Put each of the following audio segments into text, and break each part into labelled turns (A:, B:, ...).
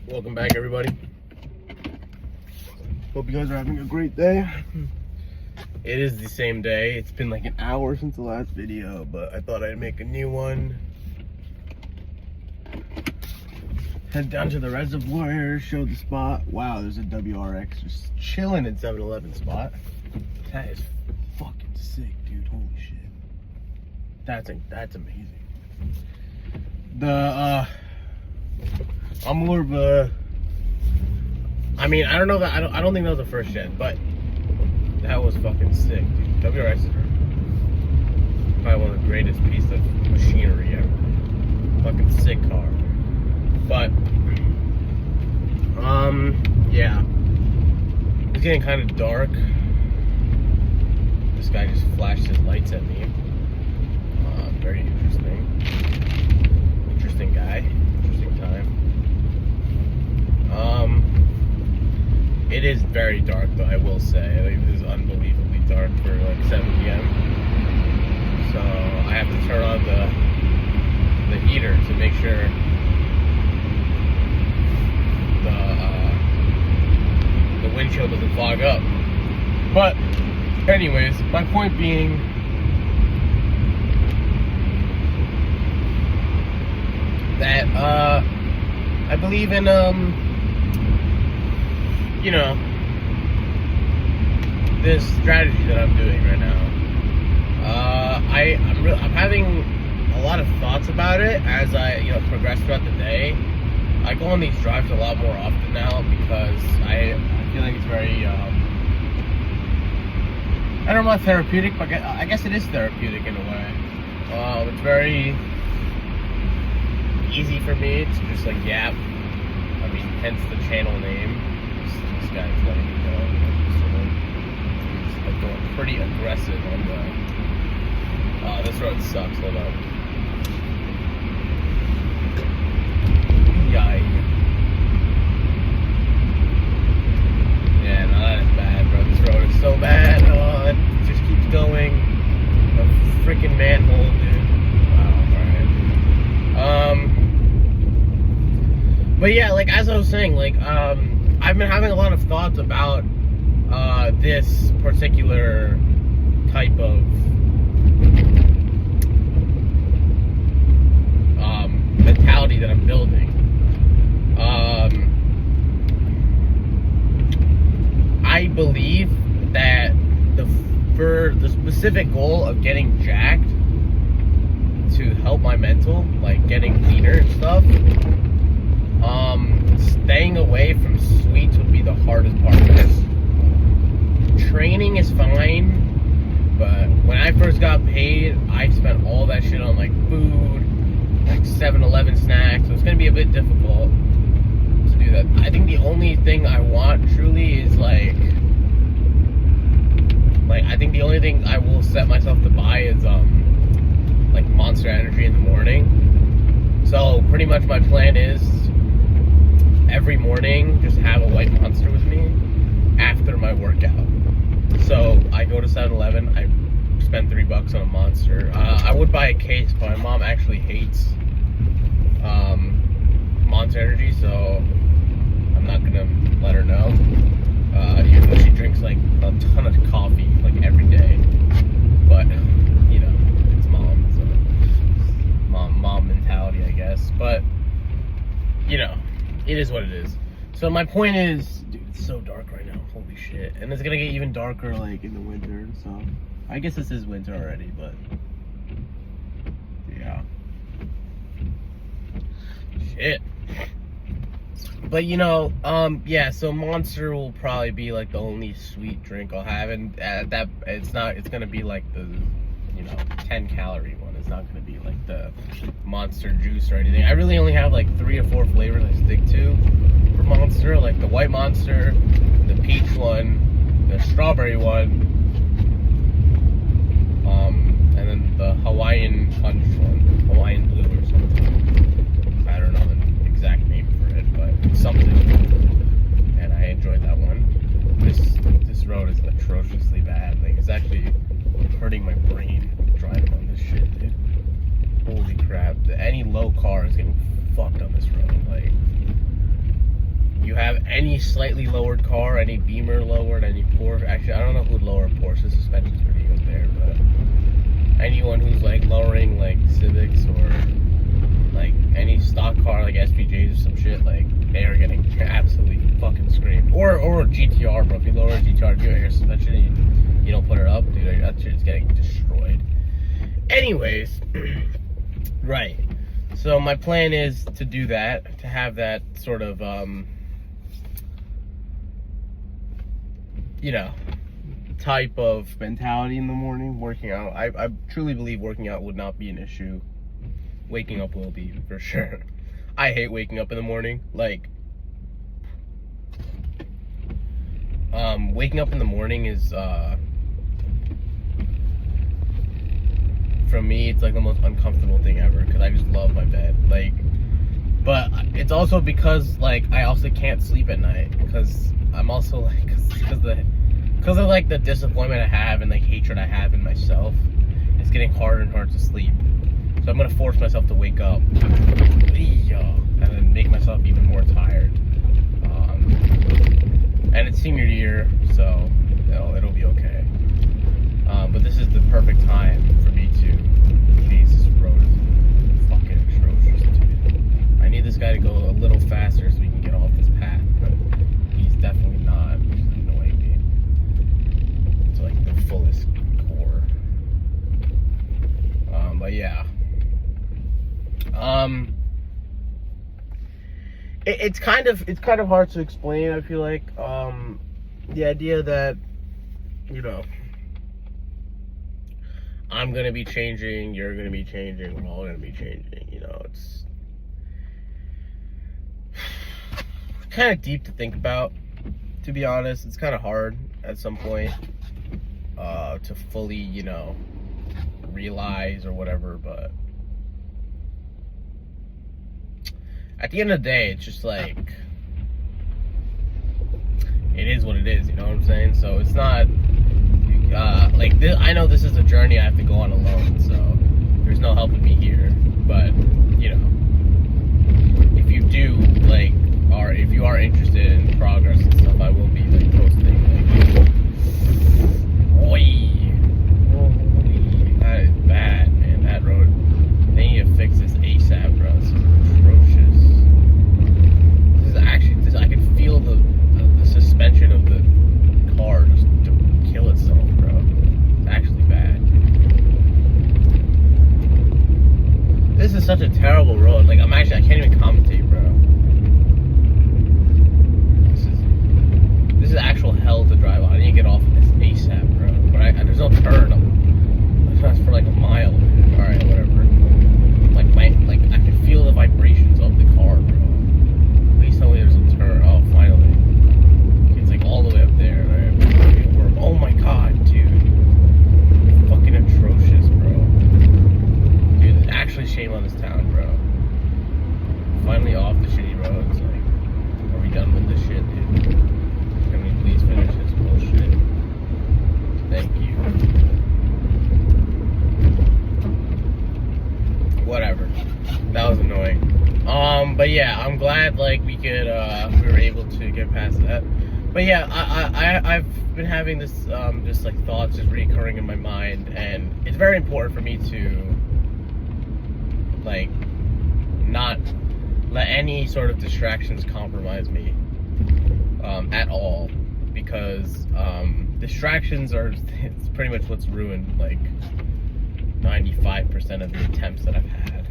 A: Welcome back, everybody. Hope you guys are having a great day. It is the same day. It's been like an hour since the last video, but I thought I'd make a new one. Head down to the reservoir, show the spot. Wow, there's a WRX just chilling in 7-Eleven spot. That is fucking sick, dude. Holy shit. That's amazing. I'm more of a, I mean, I don't know that, I don't think that was the first gen, but that was fucking sick, dude. WRX is probably one of the greatest pieces of machinery ever. Fucking sick car. But, yeah. It's getting kind of dark. This guy just flashed his lights at me. Very interesting. Interesting guy. Interesting time. It is very dark, though, I will say. Like, it is unbelievably dark for like 7 p.m. So I have to turn on the heater to make sure the windshield doesn't fog up. But anyways, my point being, that I believe in you know, this strategy that I'm doing right now. I'm having a lot of thoughts about it as I progress throughout the day. I go on these drives a lot more often now because I feel like it's very I don't know, therapeutic, but I guess it is therapeutic in a way. It's very easy for me to just like yap. I mean, hence the channel name. This guy's letting me go. He's like going pretty aggressive on the. Oh, this road sucks. Hold on. Yeah, no, that is bad, bro. This road is so bad. Oh, it just keeps going. A freaking manhole, dude. Wow, alright. But yeah, like as I was saying, like I've been having a lot of thoughts about this particular type of mentality that I'm building. I believe that for the specific goal of getting jacked to help my mental, like getting leaner and stuff, staying away from sweets would be the hardest part of this. Training is fine, but when I first got paid, I spent all that shit on like food, like 7-Eleven snacks, so it's gonna be a bit difficult to do that. I think the only thing I want truly is like I think the only thing I will set myself to buy is like Monster Energy in the morning. So pretty much my plan is every morning just have a white Monster with me after my workout. So I go to 7-Eleven, I spend $3 on a Monster. I would buy a case, but my mom actually hates Monster Energy, so I'm not gonna let her know. Even though she drinks like a ton of coffee like every day, but you know, it's mom, so mom mentality, I guess. But you know, it is what it is. So my point is, dude, it's so dark right now. Holy shit! And it's gonna get even darker like in the winter and stuff. I guess this is winter already, but yeah, shit. But you know, yeah, so Monster will probably be like the only sweet drink I'll have, and that it's gonna be like the 10-calorie one. It's not gonna be like the Monster juice or anything. I really only have like 3 or 4 flavors I stick to for Monster, like the white Monster, the peach one, the strawberry one, and then the Hawaiian punch one, Hawaiian blue or something. I don't know the exact name for it, but something. And I enjoyed that one. This road is atrociously bad. Like, it's actually hurting my brain driving on this shit, dude. Holy crap. Any low car is getting fucked on this road. Like, have any slightly lowered car, any Beamer lowered, any Porsche. Actually, I don't know who would lower a Porsche. The suspension's pretty good there, but anyone who's like lowering like Civics or like any stock car like SPJs or some shit, like they are getting absolutely fucking screamed. Or GTR, bro. If you lower a GTR, if you air suspension and you don't put it up, dude, that shit's getting destroyed. Anyways, right. So my plan is to do that, to have that sort of, type of mentality in the morning, working out. I truly believe working out would not be an issue. Waking up will be, for sure. I hate waking up in the morning. Like, waking up in the morning is, for me, it's like the most uncomfortable thing ever, because I just love my bed. Like, but it's also because, like, I also can't sleep at night, because I'm also, like, because of, like, the disappointment I have and, like, hatred I have in myself, it's getting harder and harder to sleep. So I'm gonna force myself to wake up, and then make myself even more tired. And it's senior year, so it'll be okay. But this is the perfect time for me to. Jesus, road is fucking atrocious, dude. I need this guy to go a little faster so we can get off this path, but he's definitely not. Which is annoying me. It's like the fullest core. But yeah. It's kind of hard to explain. I feel like the idea that I'm gonna be changing, you're gonna be changing, we're all gonna be changing. It's kind of deep to think about. To be honest, it's kind of hard at some point to fully realize or whatever, but at the end of the day, it's just like, it is what it is, you know what I'm saying? So it's not, like, this, I know this is a journey I have to go on alone, so there's no helping me here, but, if you do, like, or if you are interested in progress and stuff, I will be, like, posting, like, that is bad, man, that road, they need to fix this ASAP, bro, this is atrocious. I can feel the suspension of the car just to kill itself, bro. It's actually bad. This is such a terrible road. Like, I can't even commentate, bro. This is actual hell to drive on. I need to get off of this ASAP, bro. But there's no turn. That's for like a mile. Alright, whatever. Like I can feel the vibrations of the car, bro. Please tell me there's a turn. Oh, finally. It's like all the way up there, right? Oh my god, dude. Fucking atrocious, bro. Dude, actually shame on this town, bro. Finally off the shitty roads. Like, are we done with this shit, dude? Can we please finish this bullshit? Thank you. Whatever. That was annoying. But yeah, I'm glad like we were able to get past that. But yeah, I've been having this just like thoughts just recurring in my mind, and it's very important for me to like not let any sort of distractions compromise me at all, because distractions are it's pretty much what's ruined like 95% of the attempts that I've had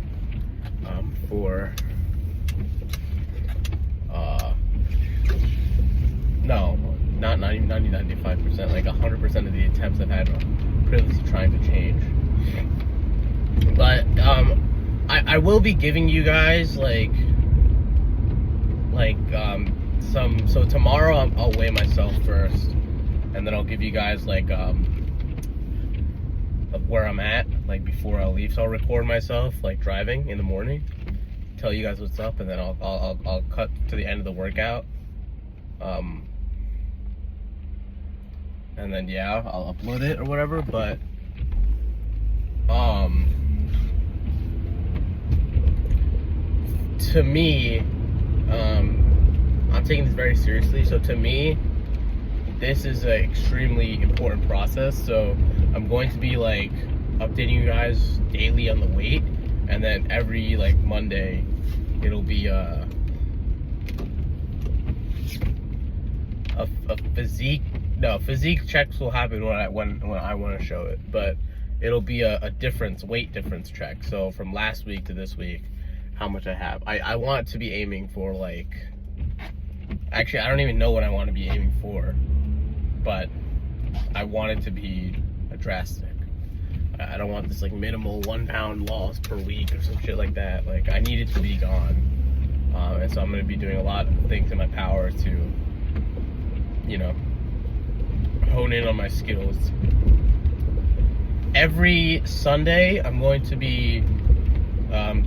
A: for no, not 95%, like 100% of the attempts I've had previously trying to change. But I will be giving you guys like some, so tomorrow I'll weigh myself first, and then I'll give you guys like of where I'm at, like before I leave. So I'll record myself like driving in the morning, tell you guys what's up, and then I'll cut to the end of the workout, and then yeah, I'll upload it or whatever. But to me, I'm taking this very seriously. So to me, this is an extremely important process. So I'm going to be like updating you guys daily on the weight, and then every like Monday, it'll be a physique checks will happen when I want to show it, but it'll be a weight difference check. So from last week to this week, how much I have. I want to be aiming for like, actually I don't even know what I want to be aiming for, but I want it to be a drastic. I don't want this like minimal 1 pound loss per week or some shit like that. Like, I need it to be gone, and so I'm going to be doing a lot of things in my power to, you know, hone in on my skills. Every Sunday, I'm going to be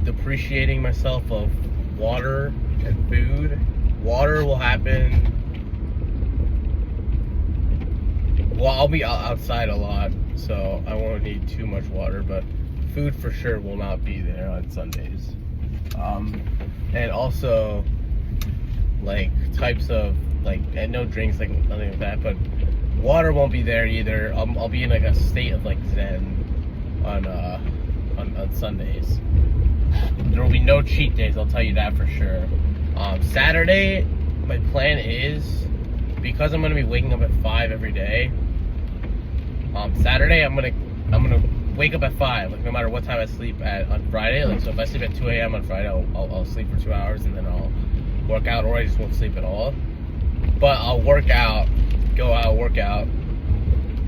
A: depreciating myself of water and food. Water will happen. Well, I'll be outside a lot, so I won't need too much water, but food for sure will not be there on Sundays. And also, like, types of, like, and no drinks, like, nothing like that, but water won't be there either. I'll be in, like, a state of, like, zen on Sundays. There will be no cheat days, I'll tell you that for sure. Saturday, my plan is, because I'm gonna be waking up at 5 every day, Saturday I'm gonna wake up at 5, like no matter what time I sleep on Friday. Like, so if I sleep at 2 a.m. on Friday, I'll sleep for 2 hours and then I'll work out, or I just won't sleep at all. But I'll work out, go out, work out,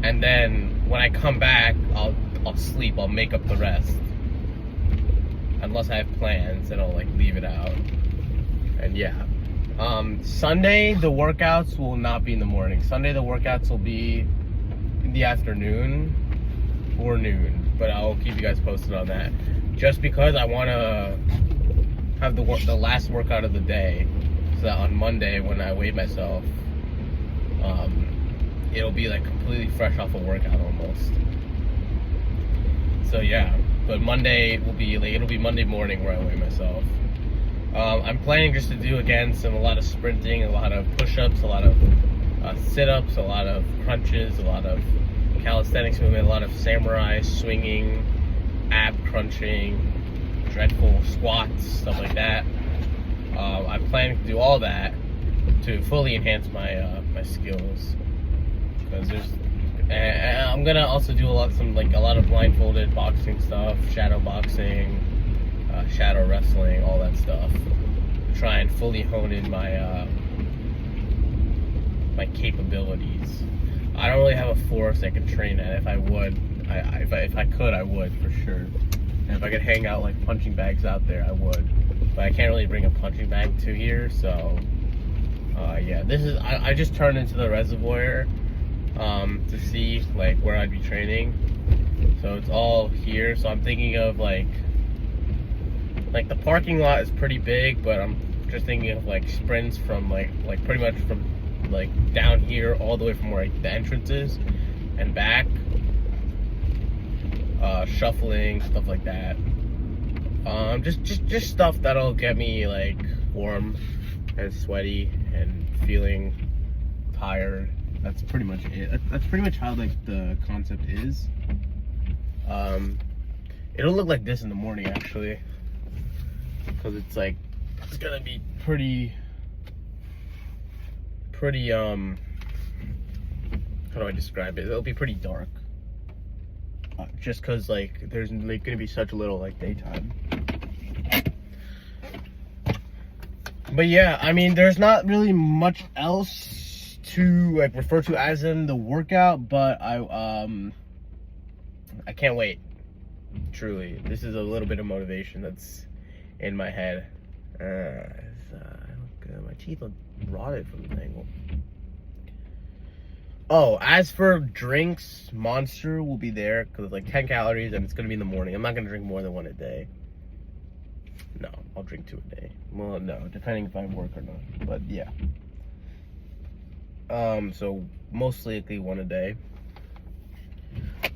A: and then when I come back, I'll sleep. I'll make up the rest, unless I have plans, and I'll like leave it out. And yeah. Sunday, the workouts will not be in the morning. Sunday, the workouts will be in the afternoon or noon, but I'll keep you guys posted on that. Just because I want to have the last workout of the day, so that on Monday when I weigh myself, it'll be like completely fresh off a workout almost. So yeah, but Monday will be like, it'll be Monday morning where I weigh myself. I'm planning just to do again a lot of sprinting, a lot of push-ups, a lot of sit-ups, a lot of crunches, a lot of calisthenics movement, a lot of samurai swinging, ab crunching, dreadful squats, stuff like that. I'm planning to do all that to fully enhance my my skills, because I'm gonna also do a lot of blindfolded boxing stuff, shadow boxing, shadow wrestling, all that stuff. Try and fully hone in my my capabilities. I don't really have a force I can train at. If I would, if I could, I would for sure. And if I could hang out like punching bags out there, I would. But I can't really bring a punching bag to here, so yeah. This is I just turned into the reservoir to see like where I'd be training. So it's all here. So I'm thinking of like the parking lot is pretty big, but I'm just thinking of like sprints from like pretty much from like down here all the way from where the entrance is and back, shuffling, stuff like that. Just stuff that'll get me like warm and sweaty and feeling tired. That's pretty much it. That's pretty much how like the concept is. It'll look like this in the morning actually, because it's like, it's gonna be pretty how do I describe it? It'll be pretty dark, just because like there's like gonna be such little like daytime. But yeah, I mean, there's not really much else to like refer to as in the workout, but I can't wait. Truly, this is a little bit of motivation that's in my head. My teeth look rotted from the angle. Oh, as for drinks, Monster will be there because it's like 10 calories and it's gonna be in the morning. I'm not gonna drink more than 1 a day. No, I'll drink 2 a day. Well, no, depending if I work or not. But yeah. So most likely 1 a day.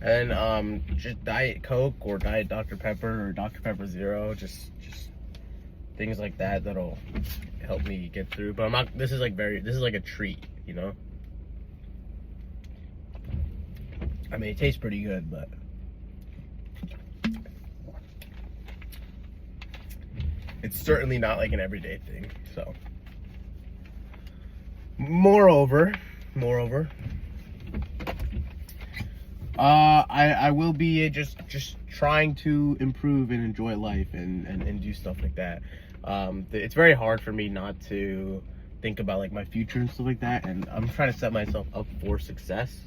A: And just Diet Coke or Diet Dr. Pepper or Dr. Pepper Zero. Just things like that that'll help me get through. But I'm not. This is like a treat, you know. I mean, it tastes pretty good, but it's certainly not like an everyday thing. So, moreover, I will be just trying to improve and enjoy life and do stuff like that. It's very hard for me not to think about like my future and stuff like that, and I'm trying to set myself up for success.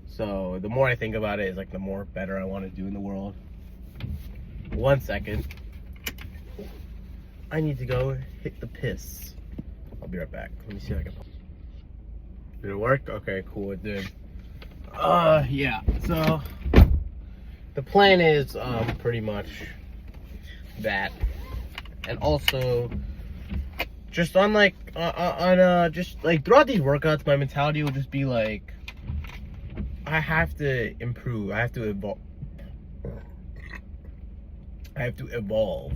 A: So the more I think about it, is like the more better I want to do in the world. 1 second. I need to go hit the piss. I'll be right back. Let me see if I can. Did it work? Okay, cool, it did. Yeah, so the plan is pretty much that. And also just on like just like throughout these workouts, my mentality will just be like, I have to improve. I have to evolve.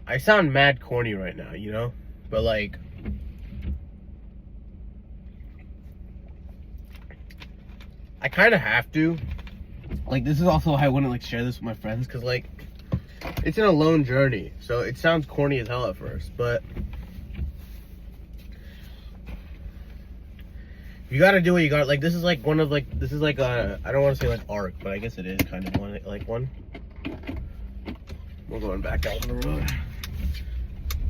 A: I sound mad corny right now, you know? But like, I kind of have to. Like, this is also why I wouldn't like share this with my friends, because like, it's an alone journey. So it sounds corny as hell at first, but you gotta do what you got. Like, this is like one of like, this is like a, I don't want to say like arc, but I guess it is kind of one, like one. We're going back out on the road.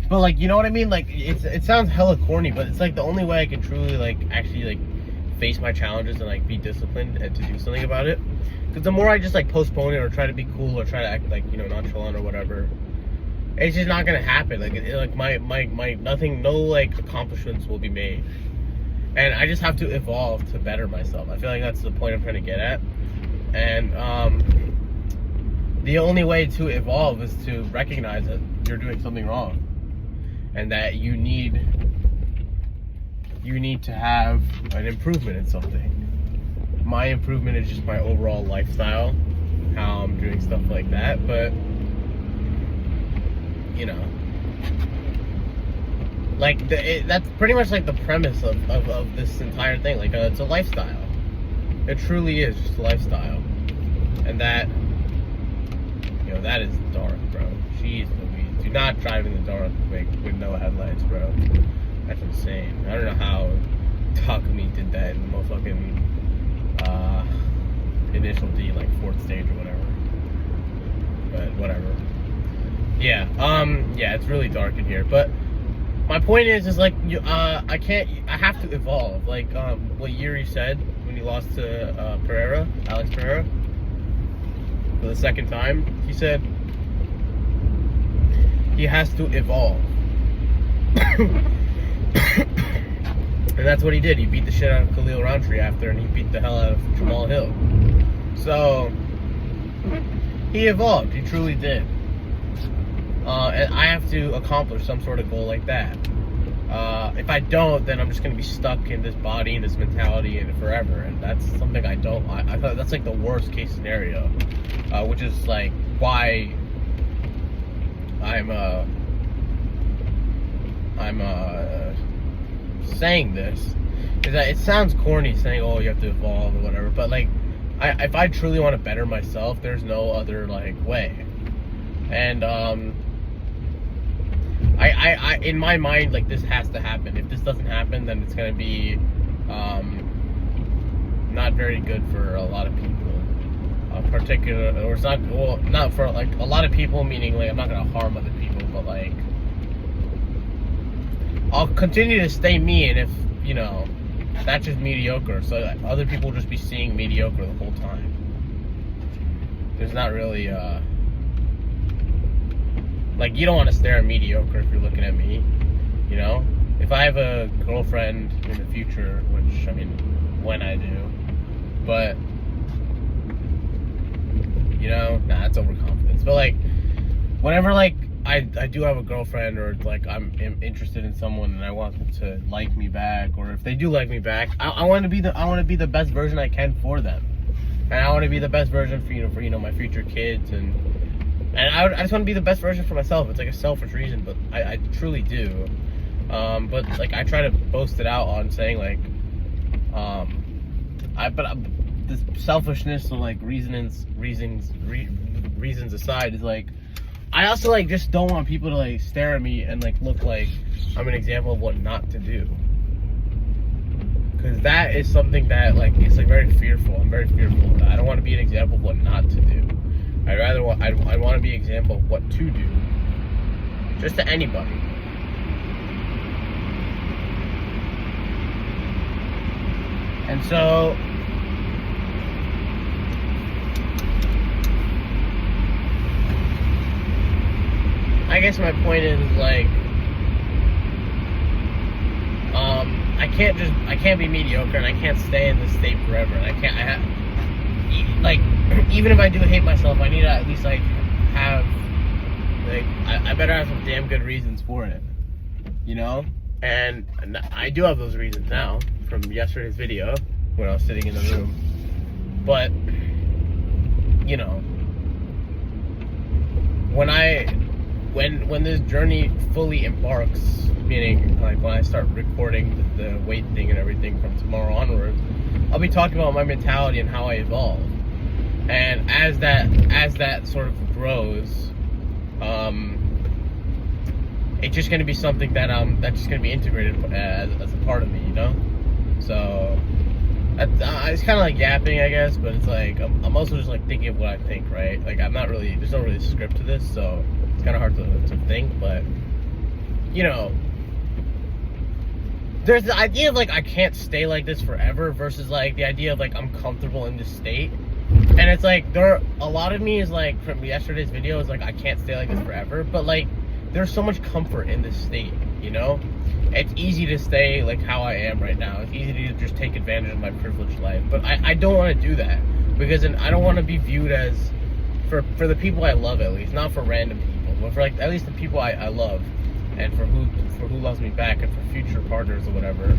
A: But like, you know what I mean? Like, it sounds hella corny, but it's like the only way I can truly like actually like face my challenges and like be disciplined and to do something about it. Because the more I just like postpone it or try to be cool or try to act like, you know, nonchalant or whatever, it's just not gonna happen. Like, like my nothing, no like accomplishments will be made. And I just have to evolve to better myself. I feel like that's the point I'm trying to get at. And the only way to evolve is to recognize that you're doing something wrong, and that you need to have an improvement in something. My improvement is just my overall lifestyle, how I'm doing stuff like that. But you know, like that's pretty much like the premise of this entire thing. Like, it's a lifestyle. It truly is just a lifestyle. And that, you know, that is dark, bro. Jeez Louise. Do not drive in the dark with no headlights, bro. That's insane. I don't know how Takumi did that in the motherfucking initial D, like 4th stage or whatever. But whatever. Yeah, yeah, it's really dark in here. But my point is like, I have to evolve. Like, what Yuri said when he lost to Alex Pereira, for the second time, he said he has to evolve. And that's what he did. He beat the shit out of Khalil Rountree after, and he beat the hell out of Jamal Hill. So he evolved. He truly did. And I have to accomplish some sort of goal like that. If I don't, then I'm just going to be stuck in this body and this mentality and forever. And that's something I don't. I thought that's like the worst case scenario, which is like why I'm saying this, is that it sounds corny saying, oh, you have to evolve or whatever, but like, if I truly want to better myself, there's no other like way. And I in my mind, like, this has to happen. If this doesn't happen, then it's gonna be not very good for a lot of people. Or it's not, well, not for like a lot of people, meaning like I'm not gonna harm other people, but like I'll continue to stay me, and if, you know, that's just mediocre, so other people will just be seeing mediocre the whole time. There's not really like, you don't want to stare at mediocre if you're looking at me, you know? If I have a girlfriend in the future, which, I mean, when I do, but, you know, nah, that's overconfidence. But like, whenever like I do have a girlfriend, or like I'm interested in someone and I want them to like me back, or if they do like me back, I want to be the best version I can for them. And I want to be the best version for my future kids, and I just want to be the best version for myself. It's like a selfish reason, but I truly do. But like I try to boast it out on saying like, this selfishness or like reasons aside is like, I also like just don't want people to like stare at me and like look like I'm an example of what not to do. Because that is something that like it's like very fearful. I'm very fearful of that. I don't want to be an example of what not to do. I want to be an example of what to do. Just to anybody. And so I guess my point is like I can't be mediocre, and I can't stay in this state forever, and like even if I do hate myself, I need to at least like have like I better have some damn good reasons for it, you know? And I do have those reasons now from yesterday's video when I was sitting in the room. But you know, when this journey fully embarks, meaning like when I start recording the weight thing and everything from tomorrow onwards, I'll be talking about my mentality and how I evolve. And as that sort of grows, it's just gonna be something that that's just gonna be integrated as a part of me, you know. So it's kind of like yapping, I guess, but it's like I'm also just like thinking of what I think, right? Like there's not really a script to this, so it's kind of hard to think. But you know, there's the idea of like I can't stay like this forever versus like the idea of like I'm comfortable in this state. And it's like a lot of me is like from yesterday's video is like I can't stay like this forever, but like there's so much comfort in this state, you know? It's easy to stay like how I am right now. It's easy to just take advantage of my privileged life. But I don't want to do that because I don't want to be viewed as for the people I love, at least, not for random people, but for like at least the people I love, and for who loves me back, and for future partners or whatever.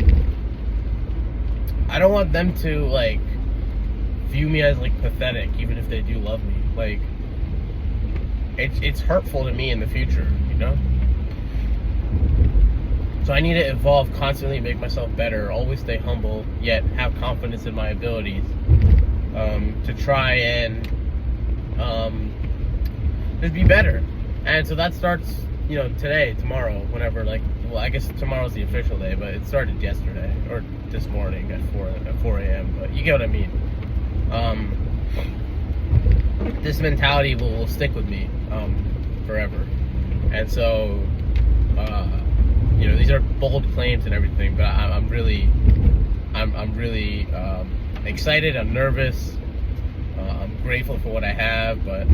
A: I don't want them to like view me as like pathetic, even if they do love me. Like it's hurtful to me in the future, you know? So I need to evolve constantly, make myself better, always stay humble, yet have confidence in my abilities, to try and just be better. And so that starts, you know, today, tomorrow, whenever, like, well, I guess tomorrow's the official day, but it started yesterday, or this morning at 4 a.m., but you get what I mean. This mentality will stick with me forever. And so, you know, these are bold claims and everything, but I'm really excited. I'm nervous. I'm grateful for what I have, but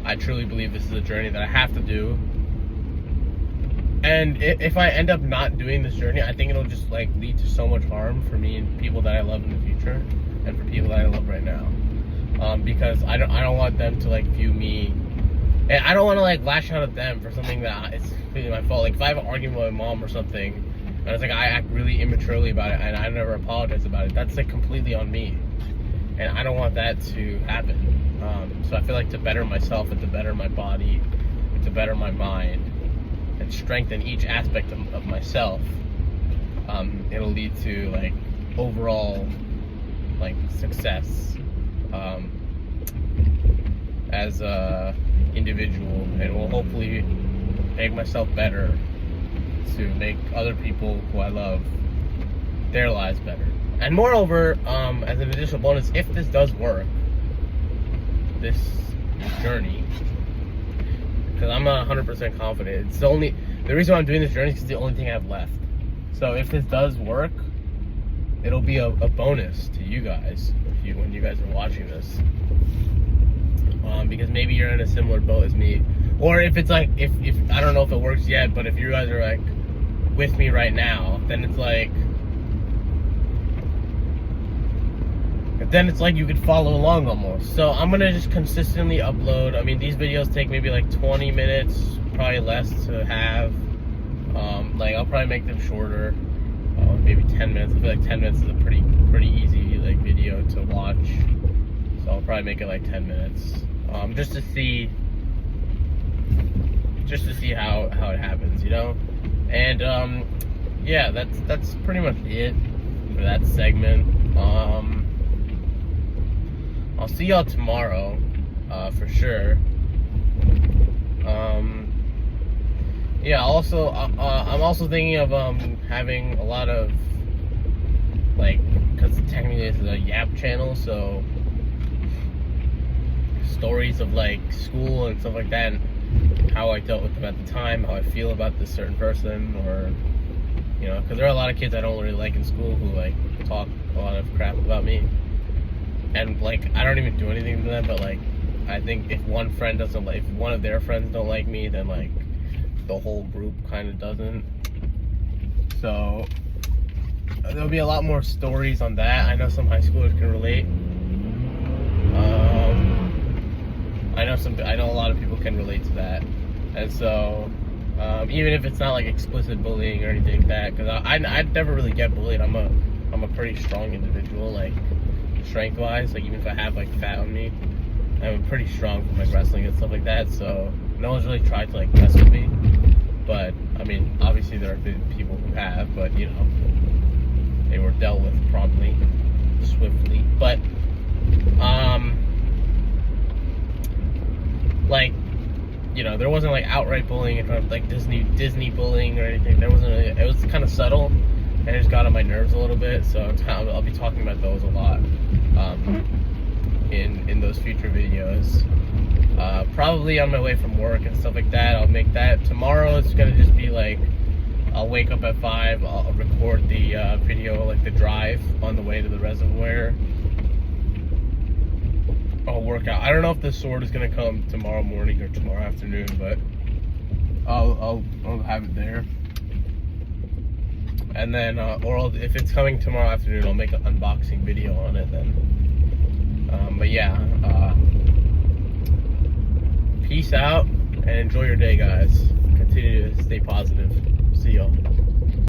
A: I truly believe this is a journey that I have to do. And if I end up not doing this journey, I think it'll just like lead to so much harm for me and people that I love in the future, and for people that I love right now. Because I don't want them to like view me, and I don't want to like lash out at them for something that it's completely my fault. Like if I have an argument with my mom or something, and it's like I act really immaturely about it, and I never apologize about it, that's like completely on me, and I don't want that to happen. So I feel like to better myself and to better my body, to better my mind, and strengthen each aspect of myself, it'll lead to like overall like success as a individual, and will hopefully make myself better to make other people who I love their lives better. And moreover, as an additional bonus, if this does work, this journey, because I'm not 100% confident, it's the reason why I'm doing this journey is because it's the only thing I have left. So if this does work, it'll be a bonus to you guys when you guys are watching this, because maybe you're in a similar boat as me, or if it's like if I don't know if it works yet, but if you guys are like with me right now, then it's like you could follow along almost. So I'm gonna just consistently upload. I mean, these videos take maybe like 20 minutes, probably less to have. Like I'll probably make them shorter, maybe 10 minutes. I feel like 10 minutes is a pretty easy like video to watch. So I'll probably make it like 10 minutes, just to see how it happens, you know. And yeah, that's pretty much it for that segment. I'll see y'all tomorrow, for sure. Yeah. Also, I'm also thinking of having a lot of, like, because technically it's a Yap channel, so stories of like school and stuff like that, and how I dealt with them at the time, how I feel about this certain person, or, you know, because there are a lot of kids I don't really like in school who like talk a lot of crap about me, and like I don't even do anything to them, but like I think if one friend doesn't like, if one of their friends don't like me, then like the whole group kind of doesn't. So there'll be a lot more stories on that. I know some high schoolers can relate. I know a lot of people can relate to that, and so even if it's not like explicit bullying or anything like that, because I never really get bullied. I'm a pretty strong individual, like strength wise. Like even if I have like fat on me, I'm pretty strong for like wrestling and stuff like that. So no one's really tried to like mess with me. But I mean, obviously there have been people who have, but you know, they were dealt with promptly, swiftly. But like, you know, there wasn't like outright bullying in front of like Disney bullying or anything. There wasn't really, it was kind of subtle, and it just got on my nerves a little bit. So I'll be talking about those a lot in those future videos. Probably on my way from work and stuff like that. I'll make that. Tomorrow it's gonna just be like, I'll wake up at 5, I'll record the video, like the drive on the way to the reservoir. I'll work out. I don't know if the sword is gonna come tomorrow morning or tomorrow afternoon, but I'll have it there. And then, if it's coming tomorrow afternoon, I'll make an unboxing video on it then. But yeah, peace out and enjoy your day, guys. Continue to stay positive. See y'all.